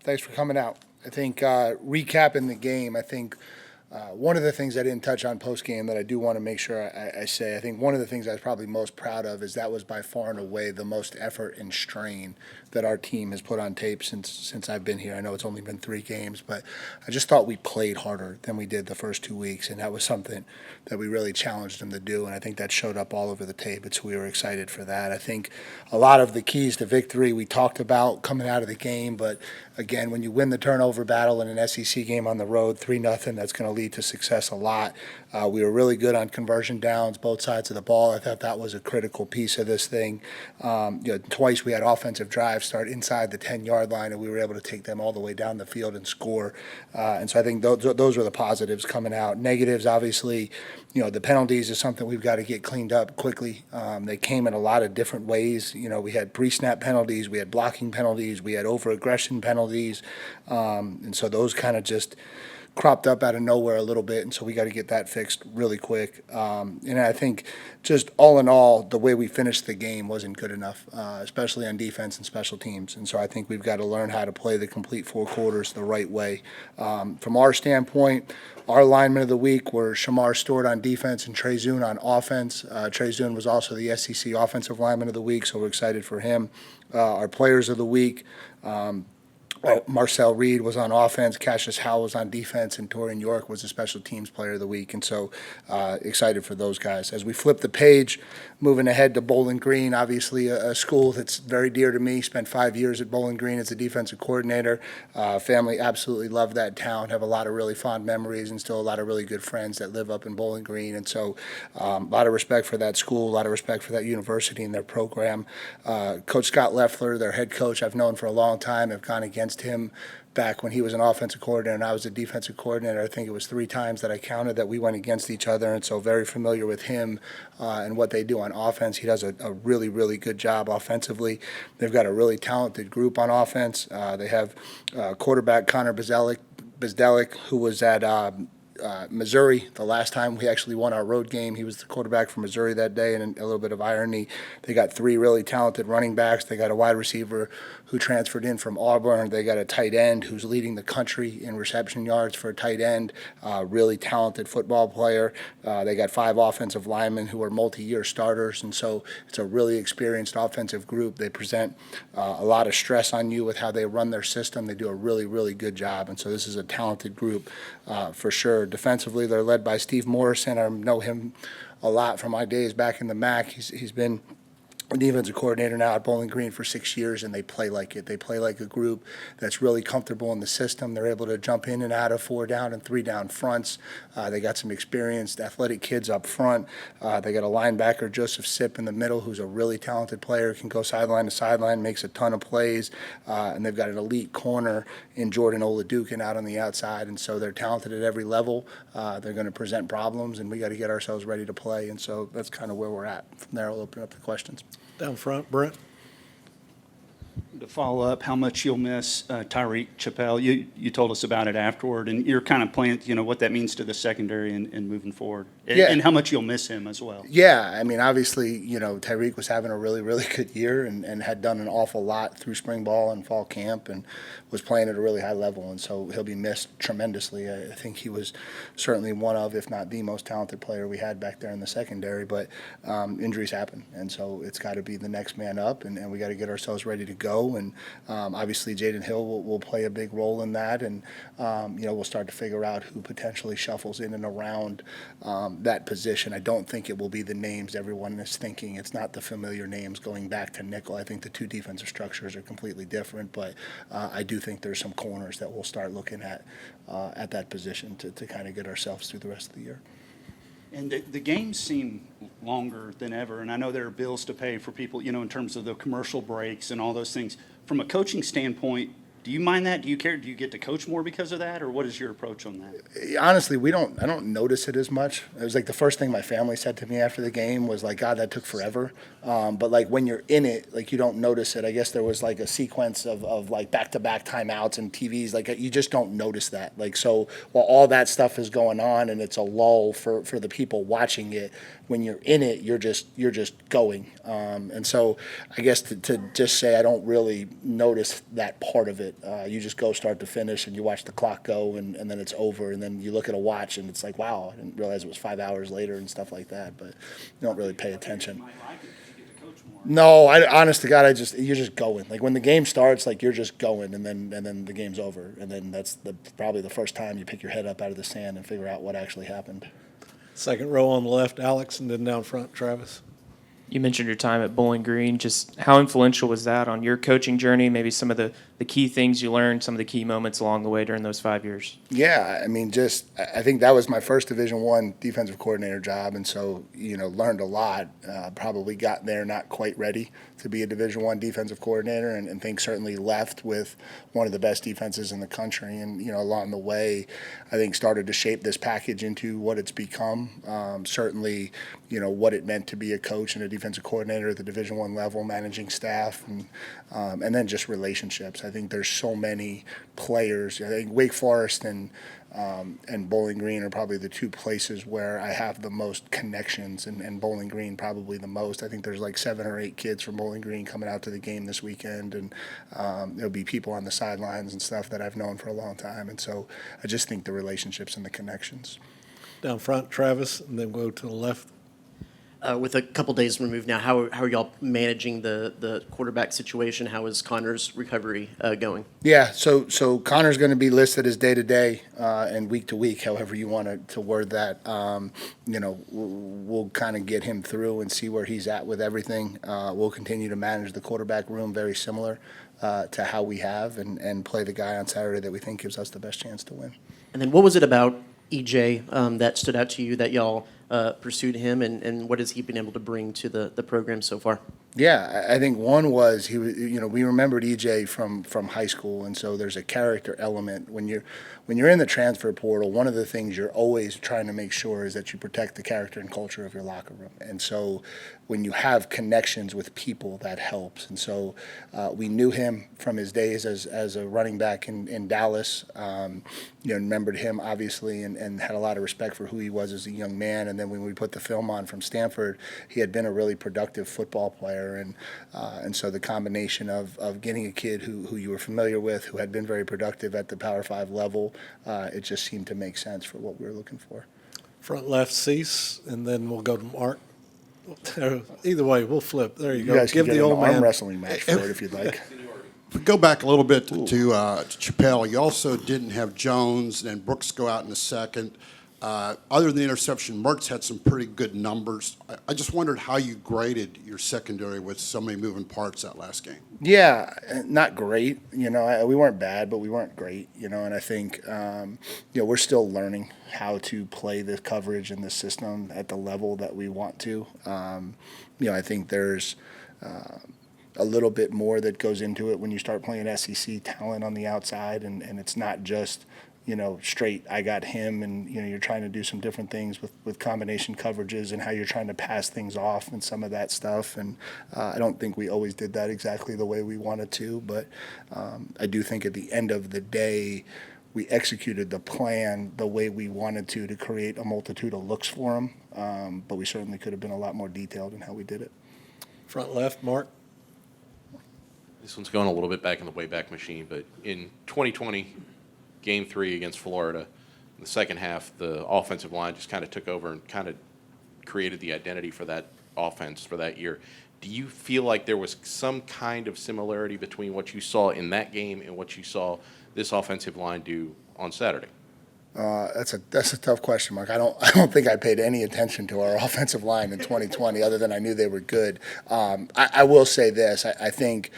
Thanks for coming out. I think recapping the game, I think one of the things I didn't touch on post game that I do want to make sure I say, I think one of the things I was probably most proud of is that was by far and away the most effort and strain that our team has put on tape since I've been here. I know it's only been 3 games, but I just thought we played harder than we did the first 2 weeks, and that was something that we really challenged them to do, and I think that showed up all over the tape. So we were excited for that. I think a lot of the keys to victory we talked about coming out of the game, but again, when you win the turnover battle in an SEC game on the road, 3-0, that's going to lead to success a lot. We were really good on conversion downs, both sides of the ball. I thought that was a critical piece of this thing. Twice we had offensive drives start inside the 10-yard line, and we were able to take them all the way down the field and score. And so I think those were the positives coming out. Negatives, obviously, the penalties is something we've got to get cleaned up quickly. They came in a lot of different ways. We had pre-snap penalties, we had blocking penalties, we had over-aggression penalties, and so those kind of just cropped up out of nowhere a little bit, and so we got to get that fixed really quick. And I think just all in all, the way we finished the game wasn't good enough, especially on defense and special teams. And so I think we've got to learn how to play the complete 4 quarters the right way. From our standpoint, our linemen of the week were Shamar Stewart on defense and Trey Zune on offense. Trey Zune was also the SEC Offensive Lineman of the Week, so we're excited for him. Our players of the week, Marcel Reed was on offense, Cassius Howell was on defense, and Torian York was the special teams player of the week. And so excited for those guys. As we flip the page, moving ahead to Bowling Green, obviously a school that's very dear to me. Spent 5 years at Bowling Green as a defensive coordinator. Family absolutely love that town, have a lot of really fond memories, and still a lot of really good friends that live up in Bowling Green. And so a lot of respect for that school, a lot of respect for that university and their program. Coach Scott Leffler, their head coach, I've known for a long time. I've gone against him back when he was an offensive coordinator and I was a defensive coordinator. I think it was 3 times that I counted that we went against each other, and so very familiar with him and what they do on offense. He does a really, really good job offensively. They've got a really talented group on offense. They have quarterback Connor Bezdelic, who was at Missouri the last time we actually won our road game. He was the quarterback for Missouri that day, and a little bit of irony, they got 3 really talented running backs. They got a wide receiver who transferred in from Auburn. They got a tight end who's leading the country in reception yards for a tight end, really talented football player. They got 5 offensive linemen who are multi-year starters, and so it's a really experienced offensive group. They present a lot of stress on you with how they run their system. They do a really, really good job, and so this is a talented group for sure. Defensively, they're led by Steve Morrison. I know him a lot from my days back in the MAC. He's been a defensive coordinator now at Bowling Green for 6 years, and they play like it. They play like a group that's really comfortable in the system. They're able to jump in and out of 4-down and 3-down fronts. They got some experienced athletic kids up front. They got a linebacker, Joseph Sipp, in the middle, who's a really talented player, can go sideline to sideline, makes a ton of plays. And they've got an elite corner in Jordan Oladukin out on the outside, and so they're talented at every level. They're going to present problems, and we got to get ourselves ready to play. And so that's kind of where we're at. From there, I'll open up the questions. Down front, Brent. To follow up, how much you'll miss Tyreek Chappelle. You told us about it afterward, and you're kind of playing, what that means to the secondary and moving forward, and how much you'll miss him as well. Yeah, I mean, obviously, Tyreek was having a really, really good year and had done an awful lot through spring ball and fall camp and was playing at a really high level, and so he'll be missed tremendously. I think he was certainly one of, if not the most talented player we had back there in the secondary, but injuries happen, and so it's got to be the next man up, and we got to get ourselves ready to go. And obviously, Jaden Hill will play a big role in that, and we'll start to figure out who potentially shuffles in and around that position. I don't think it will be the names everyone is thinking. It's not the familiar names going back to nickel. I think the 2 defensive structures are completely different, but I do think there's some corners that we'll start looking at that position to kind of get ourselves through the rest of the year. And the games seem longer than ever, and I know there are bills to pay for people, in terms of the commercial breaks and all those things. From a coaching standpoint, do you mind that? Do you care? Do you get to coach more because of that, or what is your approach on that? Honestly, I don't notice it as much. It was like the first thing my family said to me after the game was like, God, that took forever. But like when you're in it, like you don't notice it. I guess there was like a sequence of like back-to-back timeouts and TVs. Like you just don't notice that. Like so while all that stuff is going on and it's a lull for the people watching it, when you're in it, you're just going. And so I guess to just say I don't really notice that part of it it. You just go start to finish, and you watch the clock go, and then it's over, and then you look at a watch, and it's like, wow, I didn't realize it was 5 hours later and stuff like that. But you don't really pay attention. No, honest to God, you're just going. Like when the game starts, like you're just going, and then the game's over, and then that's probably the first time you pick your head up out of the sand and figure out what actually happened. Second row on the left, Alex, and then down front, Travis. You mentioned your time at Bowling Green. Just how influential was that on your coaching journey? Maybe some of the key things you learned, some of the key moments along the way during those 5 years. Yeah, I mean, I think that was my first Division I defensive coordinator job, and so learned a lot. Probably got there not quite ready to be a Division I defensive coordinator, and think certainly left with one of the best defenses in the country. And along the way, I think started to shape this package into what it's become. Certainly, what it meant to be a coach and a defensive coordinator at the Division I level, managing staff, and then just relationships. I think there's so many players. I think Wake Forest and Bowling Green are probably the two places where I have the most connections, and Bowling Green probably the most. I think there's like 7 or 8 kids from Bowling Green coming out to the game this weekend, and there'll be people on the sidelines and stuff that I've known for a long time. And so I just think the relationships and the connections. Down front, Travis, and then go to the left. With a couple days removed now, how are y'all managing the quarterback situation? How is Connor's recovery going? Yeah, so Connor's going to be listed as day-to-day and week-to-week, however you want to word that. We'll kind of get him through and see where he's at with everything. We'll continue to manage the quarterback room very similar to how we have, and play the guy on Saturday that we think gives us the best chance to win. And then what was it about EJ that stood out to you that y'all pursued him, and what has he been able to bring to the program so far? Yeah, I think one was he was. We remembered EJ from high school, and so there's a character element when you're in the transfer portal. One of the things you're always trying to make sure is that you protect the character and culture of your locker room, and so when you have connections with people, that helps. And so we knew him from his days as a running back in Dallas. Remembered him obviously, and had a lot of respect for who he was as a young man. And then when we put the film on from Stanford, he had been a really productive football player. And so the combination of getting a kid who you were familiar with, who had been very productive at the Power 5 level, it just seemed to make sense for what we were looking for. Front left, Cease, and then we'll go to Mark. Either way, we'll flip. There you go. Guys Give can the get old an arm man. wrestling match for it if you'd like. If we go back a little bit to Chappelle, you also didn't have Jones and Brooks go out in the second. Other than the interception, Mertz had some pretty good numbers. I just wondered how you graded your secondary with so many moving parts that last game. Yeah, not great. We weren't bad, but we weren't great. And I think we're still learning how to play the coverage and the system at the level that we want to. I think there's a little bit more that goes into it when you start playing SEC talent on the outside, and it's not just straight, I got him, and, you're trying to do some different things with combination coverages and how you're trying to pass things off and some of that stuff. And I don't think we always did that exactly the way we wanted to, but I do think at the end of the day, we executed the plan the way we wanted to create a multitude of looks for them. But we certainly could have been a lot more detailed in how we did it. Front left, Mark. This one's going a little bit back in the Wayback Machine, but in 2020, Game 3 against Florida, in the second half, the offensive line just kind of took over and kind of created the identity for that offense for that year. Do you feel like there was some kind of similarity between what you saw in that game and what you saw this offensive line do on Saturday? That's a tough question, Mark. I don't think I paid any attention to our offensive line in 2020, other than I knew they were good. I will say this: I think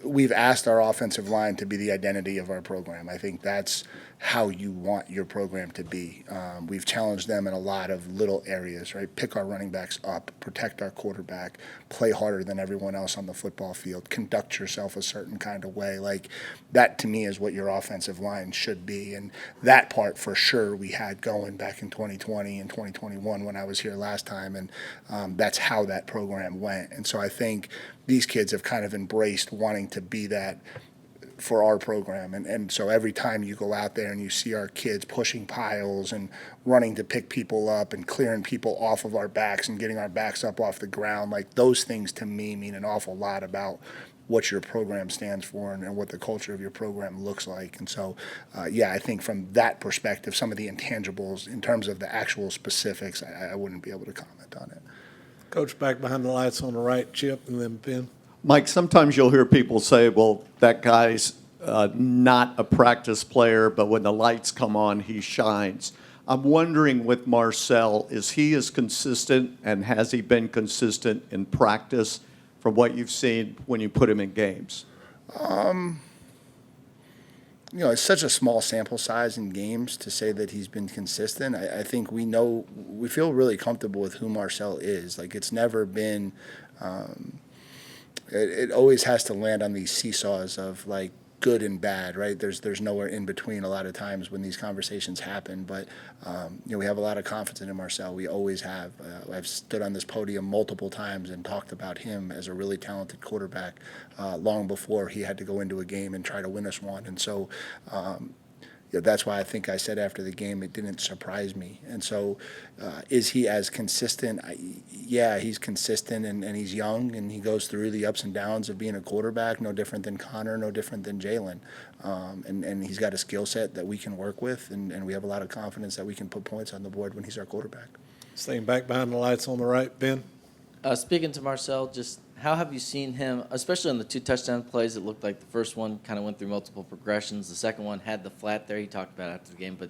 we've asked our offensive line to be the identity of our program. I think that's how you want your program to be. We've challenged them in a lot of little areas, right? Pick our running backs up, protect our quarterback, play harder than everyone else on the football field, conduct yourself a certain kind of way. Like, that to me is what your offensive line should be. And that part for sure we had going back in 2020 and 2021 when I was here last time. And that's how that program went. And so I think these kids have kind of embraced wanting to be that for our program. And so every time you go out there and you see our kids pushing piles and running to pick people up and clearing people off of our backs and getting our backs up off the ground, like, those things to me mean an awful lot about what your program stands for and what the culture of your program looks like. And so, yeah, I think from that perspective, some of the intangibles in terms of the actual specifics, I wouldn't be able to comment on it. Coach, back behind the lights on the right, Chip, and then Ben. Mike, sometimes you'll hear people say, well, that guy's not a practice player, but when the lights come on, he shines. I'm wondering with Marcel, is he as consistent, and has he been consistent in practice from what you've seen when you put him in games? You know, it's such a small sample size in games to say that he's been consistent. I think we feel really comfortable with who Marcel is. Like, it's never been, it always has to land on these seesaws of like good and bad, right? There's nowhere in between a lot of times when these conversations happen. But you know, we have a lot of confidence in Marcel. We always have. I've stood on this podium multiple times and talked about him as a really talented quarterback long before he had to go into a game and try to win us one. And so you know, that's why I think I said after the game it didn't surprise me. And so is he as consistent? Yeah, he's consistent, and he's young, and he goes through the ups and downs of being a quarterback, no different than Connor, no different than Jalen. And he's got a skill set that we can work with, and we have a lot of confidence that we can put points on the board when he's our quarterback. Staying back behind the lights on the right, Ben. Speaking to Marcel, just how have you seen him, especially on the 2 touchdown plays? It looked like the first one kind of went through multiple progressions. The second one had the flat there. He talked about it after the game, but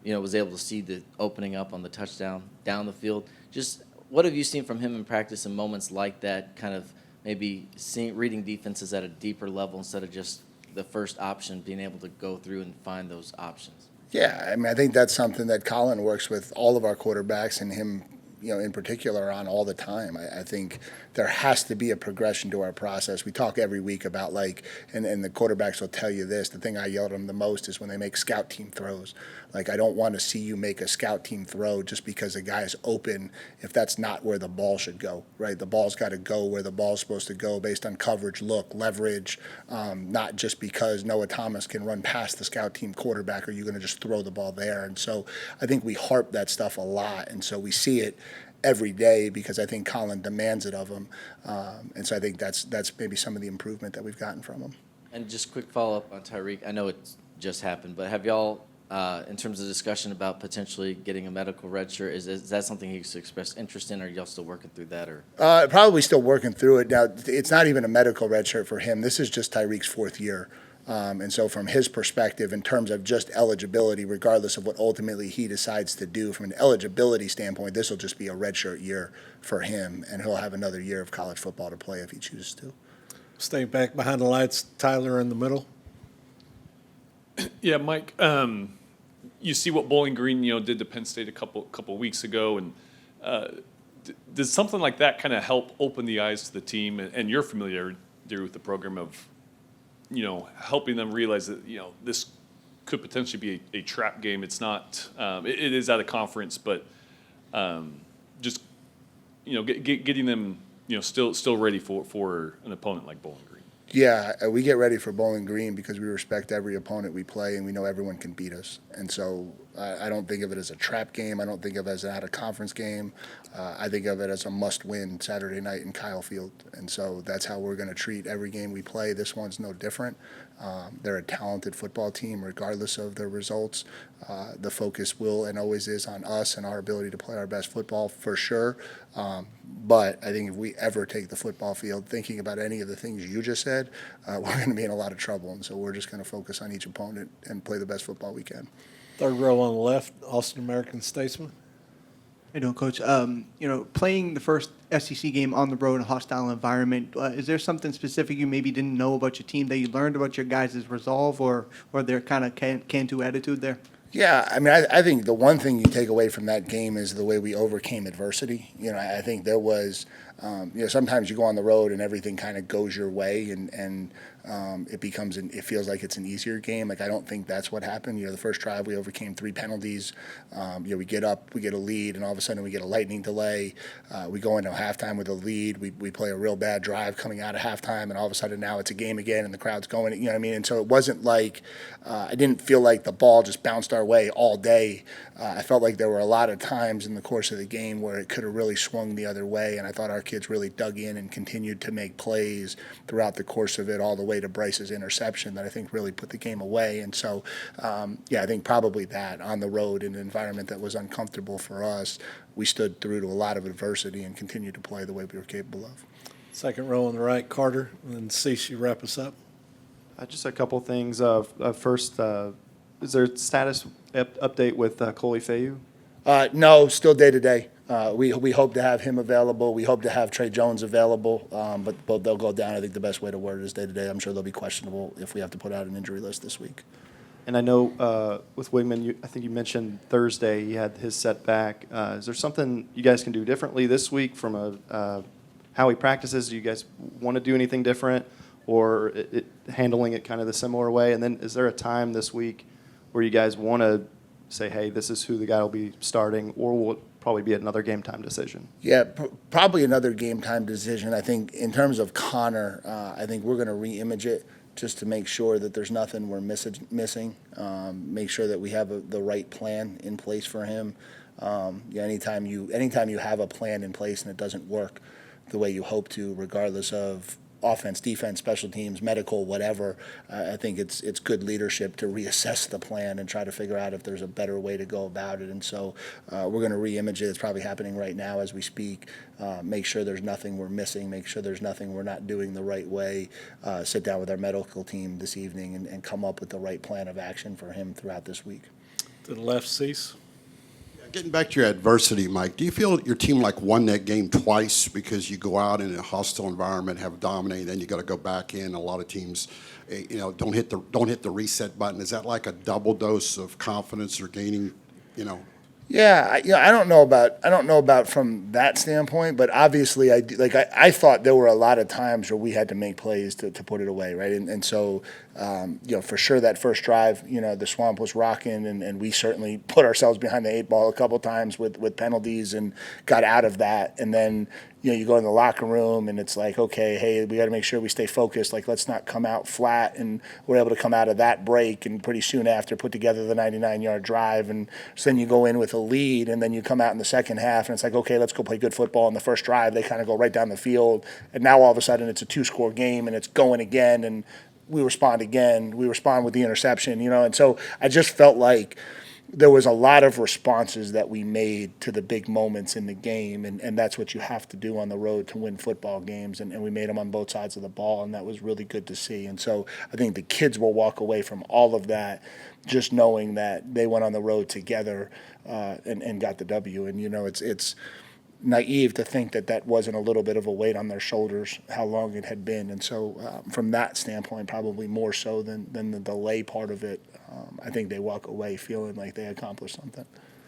was able to see the opening up on the touchdown down the field. Just what have you seen from him in practice in moments like that? Kind of maybe reading defenses at a deeper level instead of just the first option, being able to go through and find those options. Yeah, I mean, I think that's something that Colin works with all of our quarterbacks and him, in particular on all the time. I think there has to be a progression to our process. We talk every week about and the quarterbacks will tell you this, the thing I yell at them the most is when they make scout team throws. Like, I don't want to see you make a scout team throw just because a guy is open if that's not where the ball should go, right? The ball's got to go where the ball's supposed to go based on coverage, look, leverage, not just because Noah Thomas can run past the scout team quarterback, are you going to just throw the ball there? And so I think we harp that stuff a lot, and so we see it every day because I think Colin demands it of him. And so I think that's maybe some of the improvement that we've gotten from him. And just quick follow-up on Tyreek. I know it just happened, but have y'all, in terms of discussion about potentially getting a medical red shirt, is that something he's expressed interest in, or are y'all still working through that? Or probably still working through it. Now, it's not even a medical red shirt for him. This is just Tyreek's 4th year. And so from his perspective, in terms of just eligibility, regardless of what ultimately he decides to do, from an eligibility standpoint, this will just be a redshirt year for him, and he'll have another year of college football to play if he chooses to. Staying back behind the lights, Tyler in the middle. Yeah, Mike, you see what Bowling Green, did to Penn State a couple weeks ago, and does something like that kind of help open the eyes to the team and your familiarity with the program of, helping them realize that, this could potentially be a trap game. It's not, it is at a conference, but just, getting them, still ready for an opponent like Bowling Green. Yeah, we get ready for Bowling Green because we respect every opponent we play, and we know everyone can beat us. And so I don't think of it as a trap game. I don't think of it as an out-of-conference game. I think of it as a must-win Saturday night in Kyle Field. And so that's how we're going to treat every game we play. This one's no different. They're a talented football team regardless of their results. The focus will and always is on us and our ability to play our best football for sure. But I think if we ever take the football field thinking about any of the things you just said, we're going to be in a lot of trouble. And so we're just going to focus on each opponent and play the best football we can. Third row on the left, Austin American Statesman. How you doing, Coach? Playing the first SEC game on the road in a hostile environment, is there something specific you maybe didn't know about your team that you learned about your guys' resolve or their kind of can-do attitude there? Yeah, I mean, I think the one thing you take away from that game is the way we overcame adversity. I think there was, sometimes you go on the road and everything kind of goes your way, and it feels like it's an easier game. Like, I don't think that's what happened. The first drive we overcame 3 penalties. We get up, we get a lead, and all of a sudden we get a lightning delay. We go into halftime with a lead. We play a real bad drive coming out of halftime, and all of a sudden now it's a game again, and the crowd's going. You know what I mean? And so it wasn't like I didn't feel like the ball just bounced our way all day. I felt like there were a lot of times in the course of the game where it could have really swung the other way, and I thought our kids really dug in and continued to make plays throughout the course of it, all the way to Bryce's interception that I think really put the game away. And so, yeah, I think probably that on the road in an environment that was uncomfortable for us, we stood through to a lot of adversity and continued to play the way we were capable of. Second row on the right, Carter, and then Cease, you wrap us up. Just a couple things. First, is there a status update with Coley Fayu? No, still day to day. We hope to have him available. We hope to have Trey Jones available, but they'll go down. I think the best way to word it is day to day. I'm sure they'll be questionable if we have to put out an injury list this week. And I know with Wigman, I think you mentioned Thursday he had his setback. Is there something you guys can do differently this week from how he practices? Do you guys want to do anything different, or handling it kind of the similar way? And then is there a time this week where you guys want to say, hey, this is who the guy will be starting, or will it probably be another game time decision? Yeah, probably another game time decision. I think in terms of Connor, I think we're going to re-image it just to make sure that there's nothing we're missing. Make sure that we have the right plan in place for him. Yeah, anytime you have a plan in place and it doesn't work the way you hope to, regardless of offense, defense, special teams, medical, whatever, I think it's good leadership to reassess the plan and try to figure out if there's a better way to go about it. And so we're going to re-image it. It's probably happening right now as we speak. Make sure there's nothing we're missing. Make sure there's nothing we're not doing the right way. Sit down with our medical team this evening and come up with the right plan of action for him throughout this week. To the left, Cease. Getting back to your adversity, Mike, do you feel that your team won that game twice because you go out in a hostile environment, have dominated, then you got to go back in? A lot of teams, don't hit the reset button. Is that like a double dose of confidence or gaining, Yeah, I don't know about from that standpoint, but obviously I thought there were a lot of times where we had to make plays to put it away, right? And so for sure that first drive, the Swamp was rocking, and we certainly put ourselves behind the eight ball a couple times with penalties and got out of that. And then you go in the locker room and it's like, okay, hey, we got to make sure we stay focused. Like, let's not come out flat. And we're able to come out of that break and pretty soon after put together the 99-yard drive. And so then you go in with a lead, and then you come out in the second half and it's like, okay, let's go play good football. In the first drive, they kind of go right down the field. And now all of a sudden it's a 2-score game and it's going again. And we respond again. We respond with the interception, And so I just felt like there was a lot of responses that we made to the big moments in the game, and that's what you have to do on the road to win football games, and we made them on both sides of the ball, and that was really good to see. And so I think the kids will walk away from all of that just knowing that they went on the road together and got the W. And, it's naive to think that wasn't a little bit of a weight on their shoulders, how long it had been. And so from that standpoint, probably more so than the delay part of it, I think they walk away feeling like they accomplished something.